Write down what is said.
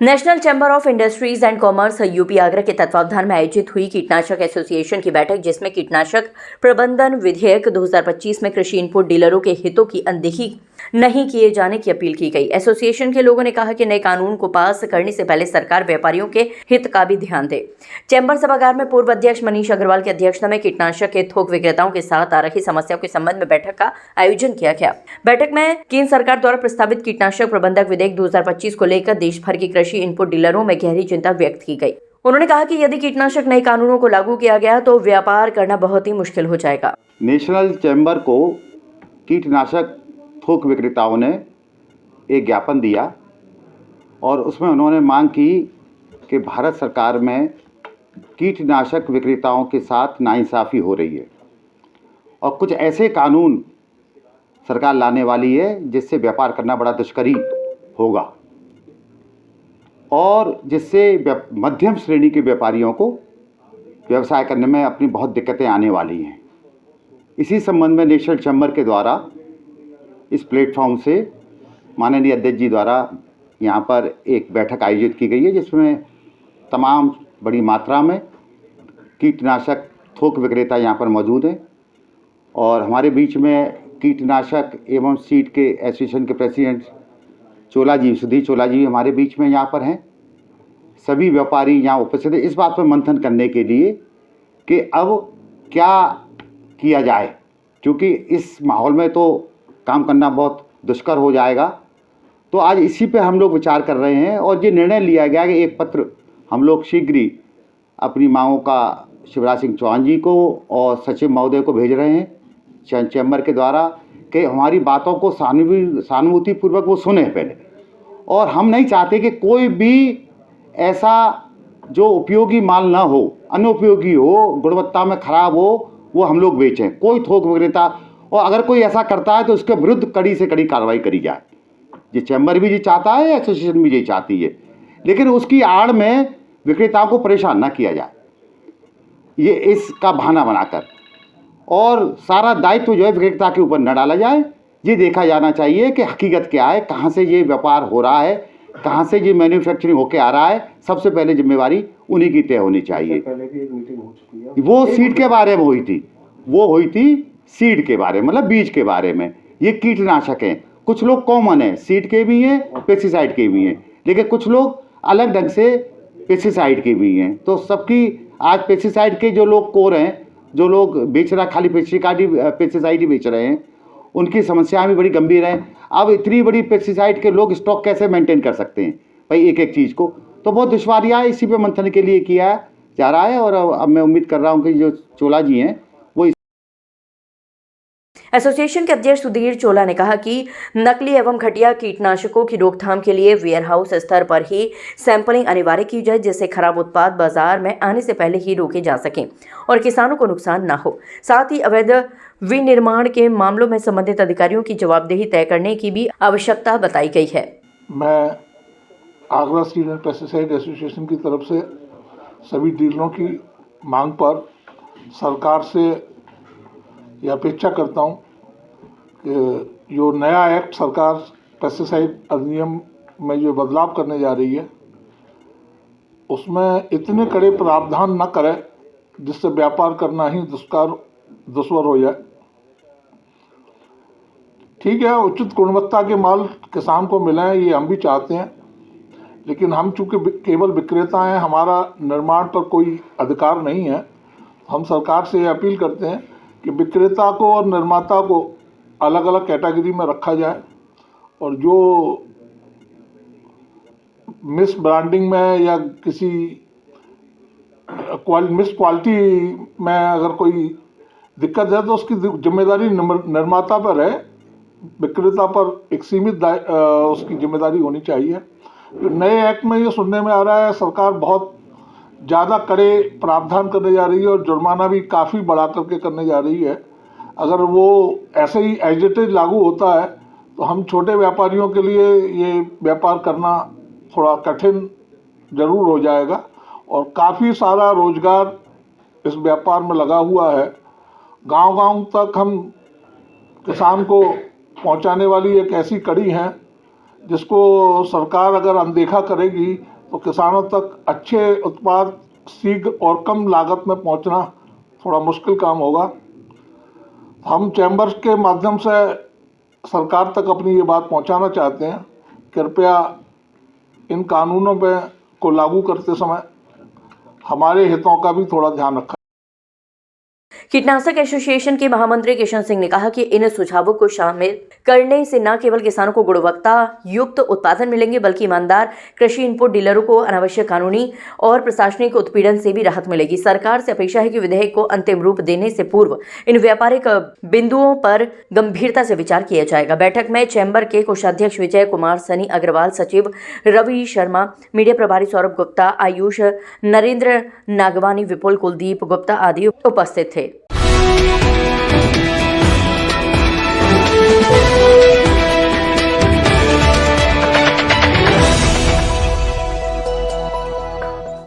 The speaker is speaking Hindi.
National chamber of industries and commerce UP Agra के तत्वावधान में आयोजित हुई कीटनाशक एसोसिएशन की बैठक, जिसमें कीटनाशक प्रबंधन विधेयक 2025 में कृषि इनपुट डीलरों के हितों की अनदेखी नहीं किए जाने की अपील की गई। एसोसिएशन के लोगों ने कहा कि नए कानून को पास करने से पहले सरकार व्यापारियों के हित का भी ध्यान दे। चैम्बर सभागार में पूर्व अध्यक्ष मनीष अग्रवाल की अध्यक्षता में कीटनाशक के थोक विक्रेताओं के साथ आ रही समस्याओं के संबंध में बैठक का आयोजन किया गया। बैठक में केंद्र सरकार द्वारा प्रस्तावित कीटनाशक प्रबंधक विधेयक 2025 को लेकर देश भर की कृषि इनपुट डीलरों में गहरी चिंता व्यक्त की गई। उन्होंने कहा कि यदि कीटनाशक नए कानूनों को लागू किया गया तो व्यापार करना बहुत ही मुश्किल हो जाएगा। नेशनल चैम्बर को कीटनाशक थोक विक्रेताओं ने एक ज्ञापन दिया और उसमें उन्होंने मांग की कि भारत सरकार में कीटनाशक विक्रेताओं के साथ नाइंसाफ़ी हो रही है और कुछ ऐसे कानून सरकार लाने वाली है जिससे व्यापार करना बड़ा दुष्करी होगा और जिससे मध्यम श्रेणी के व्यापारियों को व्यवसाय करने में अपनी बहुत दिक्कतें आने वाली हैं। इसी संबंध में नेशनल चैम्बर के द्वारा इस प्लेटफॉर्म से माननीय अध्यक्ष जी द्वारा यहाँ पर एक बैठक आयोजित की गई है, जिसमें तमाम बड़ी मात्रा में कीटनाशक थोक विक्रेता यहाँ पर मौजूद हैं और हमारे बीच में कीटनाशक एवं सीड के एसोसिएशन के प्रेसिडेंट सुधीर चोला जी हमारे बीच में यहाँ पर हैं। सभी व्यापारी यहाँ उपस्थित हैं इस बात पर मंथन करने के लिए कि अब क्या किया जाए, क्योंकि इस माहौल में तो काम करना बहुत दुष्कर हो जाएगा। तो आज इसी पे हम लोग विचार कर रहे हैं और ये निर्णय लिया गया कि एक पत्र हम लोग शीघ्र ही अपनी मांगों का शिवराज सिंह चौहान जी को और सचिव महोदय को भेज रहे हैं चैम्बर के द्वारा कि हमारी बातों को सहानुभूतिपूर्वक वो सुने पहले। और हम नहीं चाहते कि कोई भी ऐसा जो उपयोगी माल ना हो, अनुपयोगी हो, गुणवत्ता में खराब हो, वो हम लोग बेचें। कोई थोक विक्रेता और अगर कोई ऐसा करता है तो उसके विरुद्ध कड़ी से कड़ी कार्रवाई करी जाए। ये चैम्बर भी ये चाहता है, एसोसिएशन भी ये चाहती है, लेकिन उसकी आड़ में विक्रेताओं को परेशान ना किया जाए, ये इसका बहाना बनाकर, और सारा दायित्व जो है विक्रेता के ऊपर न डाला जाए। ये देखा जाना चाहिए कि हकीकत क्या है, कहाँ से ये व्यापार हो रहा है, कहाँ से ये मैन्युफैक्चरिंग होके आ रहा है। सबसे पहले जिम्मेवारी उन्हीं की तय होनी चाहिए। पहले भी एक मीटिंग हो चुकी है, वो सीड के बारे में हुई थी, वो हुई थी सीड के बारे में, मतलब बीज के बारे में। ये कीटनाशक हैं, कुछ लोग कॉमन हैं, सीड के भी हैं, पेस्टिसाइड के भी हैं, लेकिन कुछ लोग अलग ढंग से पेस्टिसाइड के भी हैं। तो सबकी आज पेस्टिसाइड के जो लोग कोर हैं, जो लोग बेच रहा खाली पेस्टिसाइड ही बेच रहे हैं, उनकी समस्याएं भी बड़ी गंभीर हैं। अब इतनी बड़ी पेस्टिसाइड के लोग स्टॉक कैसे मेंटेन कर सकते हैं भाई एक एक चीज़ को, तो बहुत दुश्वारियाँ इसी पे मंथन के लिए किया जा रहा है। और अब मैं उम्मीद कर रहा हूँ कि जो चोला जी हैं वो एसोसिएशन के अध्यक्ष सुधीर चोला ने कहा कि नकली एवं घटिया कीटनाशकों की रोकथाम के लिए वेयरहाउस स्तर पर ही सैंपलिंग अनिवार्य की जाए, जिससे खराब उत्पाद बाजार में आने से पहले ही रोके जा सकें और किसानों को नुकसान न हो। साथ ही अवैध विनिर्माण के मामलों में संबंधित अधिकारियों की जवाबदेही तय करने की भी आवश्यकता बताई गई है। मैं Agra seed and pesticide association की तरफ से सभी डीलरों की मांग पर सरकार से यह अपेक्षा करता हूं कि जो नया एक्ट सरकार पेस्टिसाइड अधिनियम में जो बदलाव करने जा रही है उसमें इतने कड़े प्रावधान न करे जिससे व्यापार करना ही दुश्वार हो जाए। ठीक है, उचित गुणवत्ता के माल किसान को मिलें ये हम भी चाहते हैं, लेकिन हम चूँकि केवल विक्रेता हैं, हमारा निर्माण पर कोई अधिकार नहीं है। हम सरकार से ये अपील करते हैं कि विक्रेता को और निर्माता को अलग अलग कैटेगरी में रखा जाए और जो मिस ब्रांडिंग में या किसी मिस क्वालिटी में अगर कोई दिक्कत है तो उसकी जिम्मेदारी निर्माता पर है, विक्रेता पर एक सीमित उसकी जिम्मेदारी होनी चाहिए। नए एक्ट में ये सुनने में आ रहा है सरकार बहुत ज़्यादा कड़े प्रावधान करने जा रही है और जुर्माना भी काफ़ी बढ़ा करके करने जा रही है। अगर वो ऐसे ही एज इट इज लागू होता है तो हम छोटे व्यापारियों के लिए ये व्यापार करना थोड़ा कठिन ज़रूर हो जाएगा और काफ़ी सारा रोजगार इस व्यापार में लगा हुआ है। गांव-गांव तक हम किसान को पहुंचाने वाली एक ऐसी कड़ी है जिसको सरकार अगर अनदेखा करेगी तो किसानों तक अच्छे उत्पाद शीघ्र और कम लागत में पहुंचना थोड़ा मुश्किल काम होगा। हम चैम्बर्स के माध्यम से सरकार तक अपनी ये बात पहुंचाना चाहते हैं, कृपया इन कानूनों को लागू करते समय हमारे हितों का भी थोड़ा ध्यान रखा। कीटनाशक एसोसिएशन के महामंत्री किशन सिंह ने कहा कि इन सुझावों को शामिल करने से न केवल किसानों को गुणवत्ता युक्त उत्पादन मिलेंगे, बल्कि ईमानदार कृषि इनपुट डीलरों को अनावश्यक कानूनी और प्रशासनिक उत्पीड़न से भी राहत मिलेगी। सरकार से अपेक्षा है कि विधेयक को अंतिम रूप देने से पूर्व इन व्यापारिक बिंदुओं पर गंभीरता से विचार किया जाएगा। बैठक में चैम्बर के कोषाध्यक्ष विजय कुमार, सनी अग्रवाल, सचिव रवि शर्मा, मीडिया प्रभारी सौरभ गुप्ता, आयुष, नरेंद्र नागवानी, विपुल, कुलदीप गुप्ता आदि उपस्थित थे।